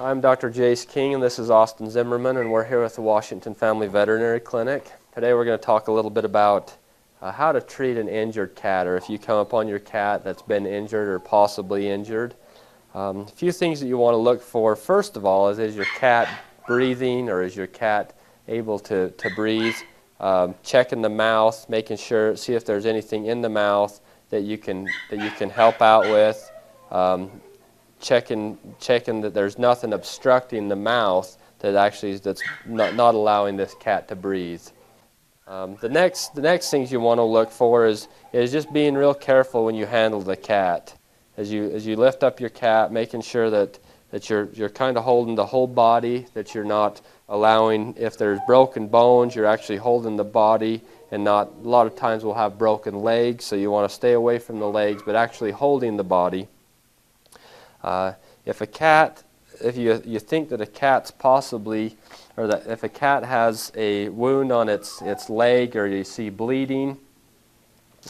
I'm Dr. Jace King, and this is Austin Zimmerman, and we're here with the Washington Family Veterinary Clinic. Today we're going to talk a little bit about how to treat an injured cat, or if you come upon your cat that's been injured or possibly injured. A few things that you want to look for. First of all, is your cat breathing, or is your cat able to breathe? Checking the mouth, making sure, see if there's anything in the mouth that you can help out with. Checking that there's nothing obstructing the mouth that's not allowing this cat to breathe. The next things you want to look for is just being real careful when you handle the cat. As you lift up your cat, making sure that you're kind of holding the whole body, that you're not allowing, if there's broken bones, you're actually holding the body, and not, a lot of times we'll have broken legs, so you want to stay away from the legs, but actually holding the body. If you think that a cat's possibly, or that if a cat has a wound on its leg, or you see bleeding,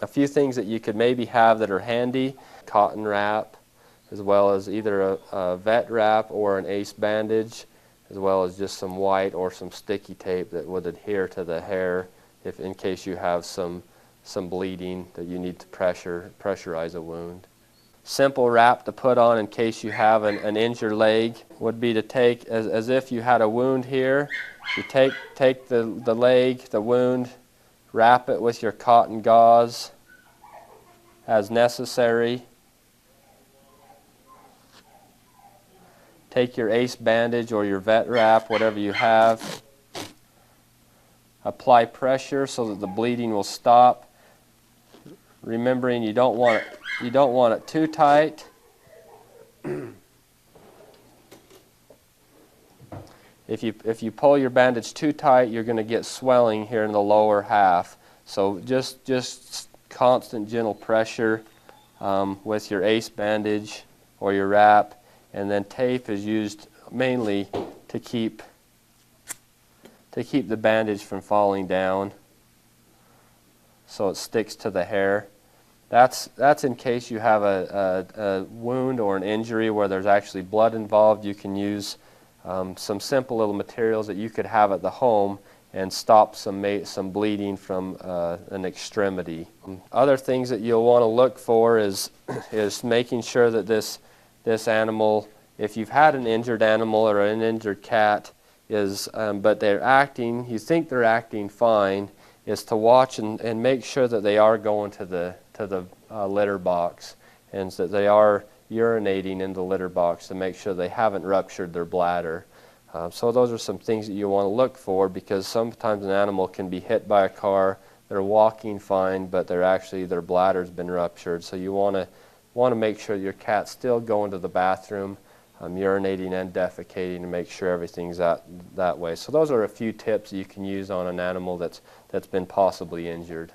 a few things that you could maybe have that are handy: cotton wrap, as well as either a vet wrap or an ACE bandage, as well as just some white or some sticky tape that would adhere to the hair, if in case you have some bleeding that you need to pressurize a wound. Simple wrap to put on in case you have an injured leg would be to take, as if you had a wound here, you take the leg, the wound, wrap it with your cotton gauze as necessary. Take your ACE bandage or your vet wrap, whatever you have. Apply pressure so that the bleeding will stop. Remembering you don't want it too tight. If you pull your bandage too tight, you're going to get swelling here in the lower half. So just constant gentle pressure with your ACE bandage or your wrap, and then tape is used mainly to keep the bandage from falling down, so it sticks to the hair. That's in case you have a wound or an injury where there's actually blood involved. You can use some simple little materials that you could have at the home and stop some bleeding from an extremity. Other things that you'll want to look for is making sure that this animal, if you've had an injured animal or an injured cat, but you think they're acting fine, is to watch and make sure that they are going to the litter box, and that they are urinating in the litter box to make sure they haven't ruptured their bladder. So those are some things that you want to look for, because sometimes an animal can be hit by a car, they're walking fine, but their bladder's been ruptured. So you want to make sure your cat's still going to the bathroom, urinating and defecating, to make sure everything's that way. So those are a few tips that you can use on an animal that's been possibly injured.